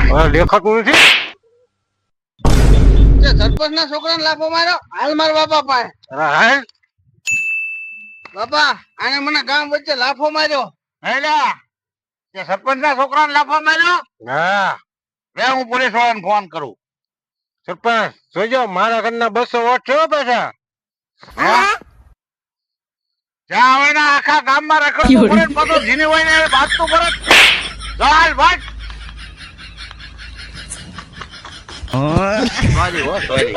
દેખાતું નથી. સરપંચ ના છોકરાને લાફો માર્યો. હાલ માર બાપા પાસે. હાલ બાપા આને મને ગામ વચ્ચે લાફો માર્યો. સરપંચ ના છોકરાને લાફો માર્યો. હા લે હું પોલીસ વાળાને ફોન કરું. સરપંચ જોજો મારા ઘરના 200 વોટ છે પાછા. જ્યાં હોય ને આખા ગામમાં રખડતું પડે ને બધું જીની હોય ને બાજતું પડે. ચાલ ભાઈ. સોરી.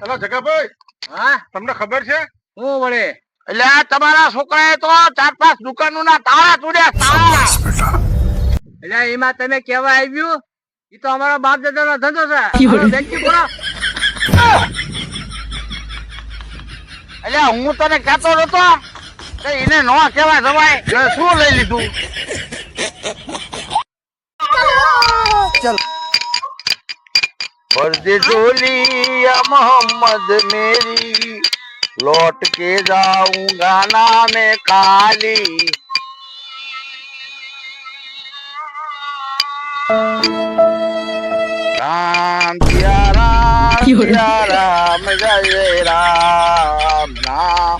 હેલો જગાભાઈ. હા તમને ખબર છે શું વળે? એટલે આ તમારા છોકરાએ તો 4-5 દુકાનો ના તાળા તોડ્યા. તાળા એટલે એમાં તમે કેવા આવ્યું? એ તો અમારો બાપ દાદા નો ધંધો છે. બેંકી પૂરો. એટલે હું તને કહેતો નતો કે એને નો કેવા જવાય. શું લઈ લીધું? फर्जी चोलिया मोहम्मद मेरी लौट के जाऊंगा ना मैं खाली राम सिया राम जय राम नाम.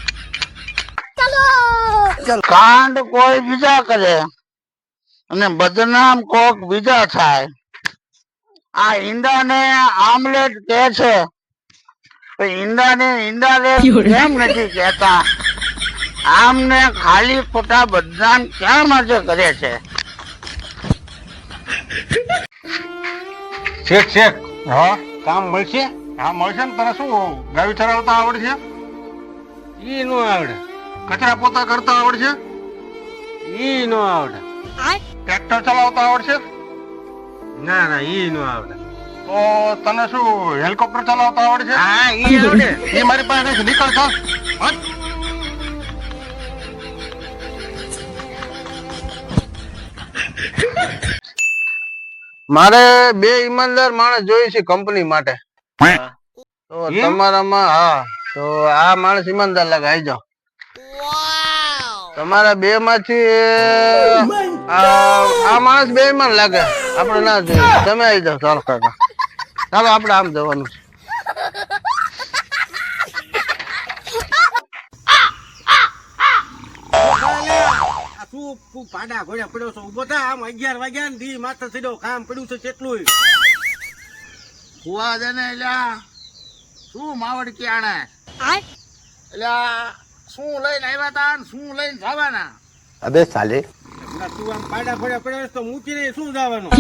કાંડ કોઈ બીજા કરે અને બદનામ કોક બીજા થાય. આ ઈંડા ને આમલેટ કે છે, ઈંડા ને ઈંડાલેટ કેમ નથી કહેતા? આમને ખાલી ખોટા બદનામ ક્યાં માટે કરે છે? શેખ શેખ હા કામ મળશે? હા મળશે ને. તને શું ગાડી ચલાવતા આવડશે? ઈ નો આવડે. કચરા પોતા કરતા આવડશે? ઈ નો આવડે. ટ્રેક્ટર ચલાવતા આવડશે? ના ના ઈ નો આવડે. તો તને શું હેલિકોપ્ટર ચલાવતા આવડશે? હા ઈ આવડે. એ મારી પાસે નથી. નીકળ ચાલ. મારે 2 ઈમાનદાર માણસ જોઈએ છે કંપની માટે. તો તમારામાં હા તો આ માણસ ઈમાનદાર લાગે. આવી જાઓ. તમારા 2 માંથી આ માણસ બેઈમાન લાગે. આપણે ના જોઈએ. તમે આવી જાઓ. ચાલો કાકા ચાલો આપણે આમ જવાનું છે. તું પાડા ઘોડે પડ્યો છો. ઉભો થા. આમ 11 વાગ્યા ને દી માથે સીધો કામ પડ્યું છે કેટલું. કુવા દે ને એલા શું માવડ ક્યાણે એલા શું લઈને આવ્યા તા ને શું લઈને જવાના? અબે સાલે તું આમ પાડા ઘોડે પડ્યો તો મૂકીને શું જવાનું?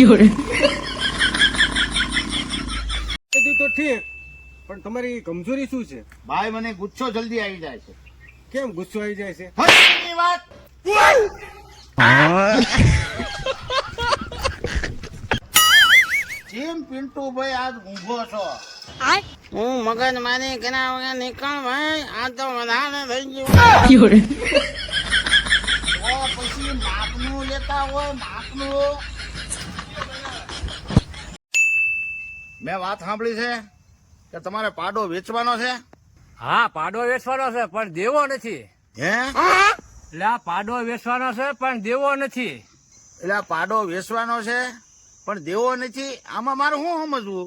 બધું તો ઠીક પણ તમારી કમજોરી શું છે? ભાઈ મને ગુસ્સો જલ્દી આવી જાય છે. કેમ ગુસ્સો આવી જાય છે? હસની વાત જેમ પિન્ટુ ભાઈ આજ ઊંઘો છો. હું મગજ મારી કર્યા વગર નીકળ ભાઈ. આ તો વધારે થઈ ગયું. તો પછી માપનું લેતા હોય માપનું. મેં વાત સાંભળી છે કે તમારે પાડો વેચવાનો છે. હા પાડો વેચવાનો છે પણ દેવો નથી. હે એટલે આ પાડો વેચવાનો છે પણ દેવો નથી. એટલે આ પાડો વેચવાનો છે પણ દેવો નથી. આમાં મારે શું સમજવું?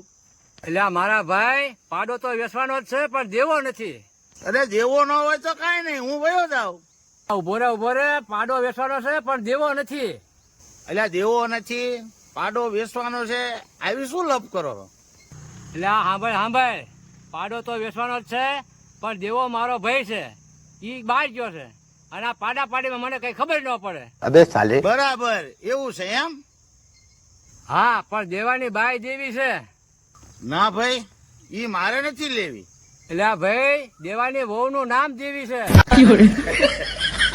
એટલે આ મારા ભાઈ પાડો તો વેચવાનો જ છે પણ દેવો નથી. અરે દેવો ન હોય તો કઈ નહીં, હું વયો જાઉં. ઉભો રે પાડો વેચવાનો છે પણ દેવો નથી. એટલે દેવો નથી પાડો વેચવાનો છે આવી શું લપ કરો? એટલે આ સાંભળ પાડો તો વેચવાનો જ છે પણ દેવો મારો ભાઈ છે. ઈ બહાર ગયો છે અને આ પાડા પાડીમાં મને કઈ ખબર ન પડે. અબે સાલે બરાબર એવું છે એમ? હા પણ દેવાની બાઈ દેવી છે. ના ભાઈ ઈ મારે નથી લેવી. એટલે આ ભાઈ દેવાની વહુ નું નામ દેવી છે.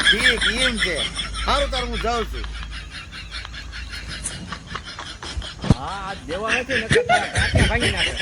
ઠીક એમ છે. સારું તાર હું જાઉં છું. હા દેવો નથી નકર તારા ભાંગી નાખે.